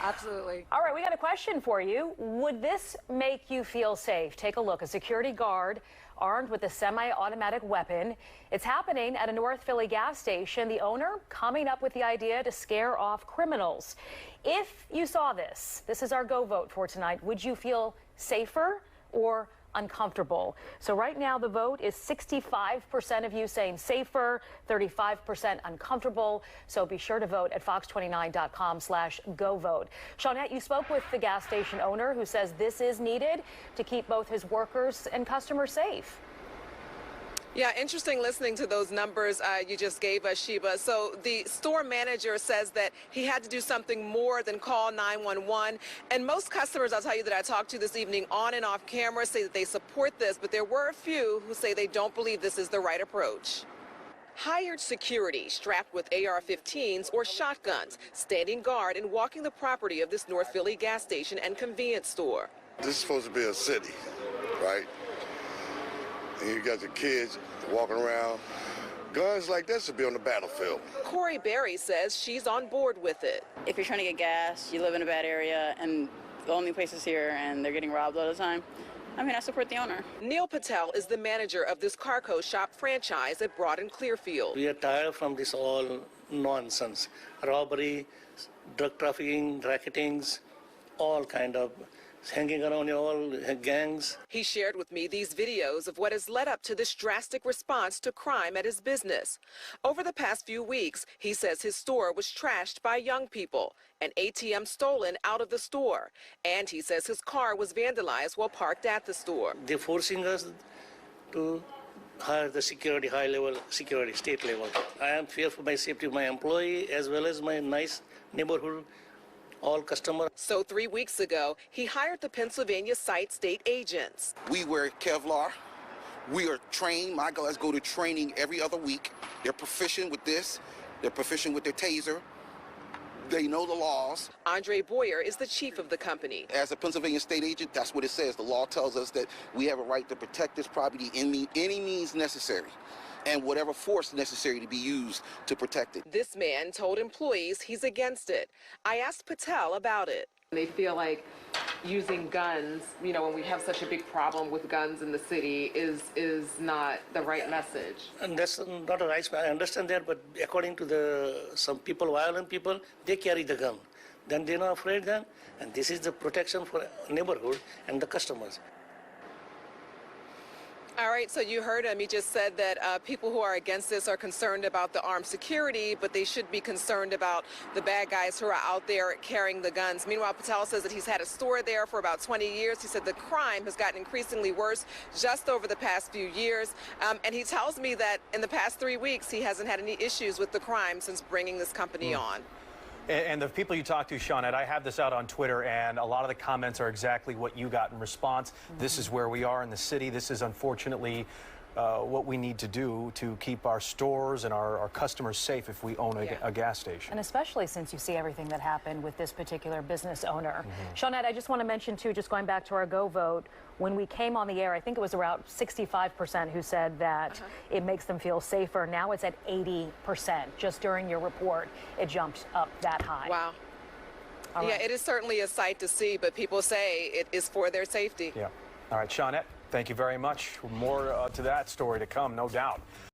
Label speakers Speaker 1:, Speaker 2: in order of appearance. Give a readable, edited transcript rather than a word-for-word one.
Speaker 1: Absolutely.
Speaker 2: All right, we got a question for you. Would this make you feel safe? Take a look. A security guard armed with a semi-automatic weapon. It's happening at a North Philly gas station. The owner coming up with the idea to scare off criminals. If you saw this, this is our go vote for tonight. Would you feel safer or uncomfortable? So right now the vote is 65% of you saying safer, 35% uncomfortable. So be sure to vote at fox29.com/go vote. Shawnette, you spoke with the gas station owner who says this is needed to keep both his workers and customers safe.
Speaker 3: Yeah, interesting listening to those numbers you just gave us, Sheba. So the store manager says that he had to do something more than call 911. And most customers, I'll tell you, that I talked to this evening on and off camera say that they support this, but there were a few who say they don't believe this is the right approach. Hired security strapped with AR-15s or shotguns, standing guard and walking the property of this North Philly gas station and convenience store.
Speaker 4: This is supposed to be a city, right? And you got the kids walking around. Guns like this should be on the battlefield.
Speaker 3: Corey Berry says she's on board with it.
Speaker 5: If you're trying to get gas, you live in a bad area, and the only place is here, and they're getting robbed all the time, I mean, I support the owner.
Speaker 3: Neil Patel is the manager of this Carco shop franchise at Broad and Clearfield.
Speaker 6: We are tired from this all nonsense. Robbery, drug trafficking, racketings, all kind of hanging around all gangs.
Speaker 3: He shared with me these videos of what has led up to this drastic response to crime at his business. Over the past few weeks, he says his store was trashed by young people, an ATM stolen out of the store, and he says his car was vandalized while parked at the store.
Speaker 6: They're forcing us to hire the security, high-level security, state level. I am fearful for my safety of my employee as well as my nice neighborhood, all customers.
Speaker 3: So 3 weeks ago, he hired the Pennsylvania site state agents.
Speaker 7: We wear Kevlar. We are trained. My guys go to training every other week. They're proficient with this. They're proficient with their taser. They know the laws.
Speaker 3: Andre Boyer is the chief of the company.
Speaker 7: As a Pennsylvania state agent, that's what it says. The law tells us that we have a right to protect this property in any means necessary, and whatever force necessary to be used to protect it.
Speaker 3: This man told employees he's against it. I asked Patel about it.
Speaker 8: They feel like using guns, you know, when we have such a big problem with guns in the city, is not the right message.
Speaker 6: And that's not a right. I understand that, but according to some people, violent people, they carry the gun. Then they're not afraid then, and this is the protection for neighborhood and the customers.
Speaker 3: All right, so you heard him. He just said that people who are against this are concerned about the armed security, but they should be concerned about the bad guys who are out there carrying the guns. Meanwhile, Patel says that he's had a store there for about 20 years. He said the crime has gotten increasingly worse just over the past few years. And he tells me that in the past 3 weeks, he hasn't had any issues with the crime since bringing this company on.
Speaker 9: And the people you talk to, Shawnette, I have this out on Twitter, and a lot of the comments are exactly what you got in response. This is where we are in the city. This is unfortunately what we need to do to keep our stores and our customers safe if we own a gas station.
Speaker 2: And especially since you see everything that happened with this particular business owner. Shawnette, I just want to mention, too, just going back to our go vote, when we came on the air, I think it was around 65% who said that it makes them feel safer. Now it's at 80%. Just during your report, it jumped up that high.
Speaker 3: Wow.
Speaker 2: All
Speaker 3: Yeah,
Speaker 2: right.
Speaker 3: it is certainly a sight to see, but people say it is for their safety.
Speaker 9: Yeah. All right, Shawnette, thank you very much. More to that story to come, no doubt.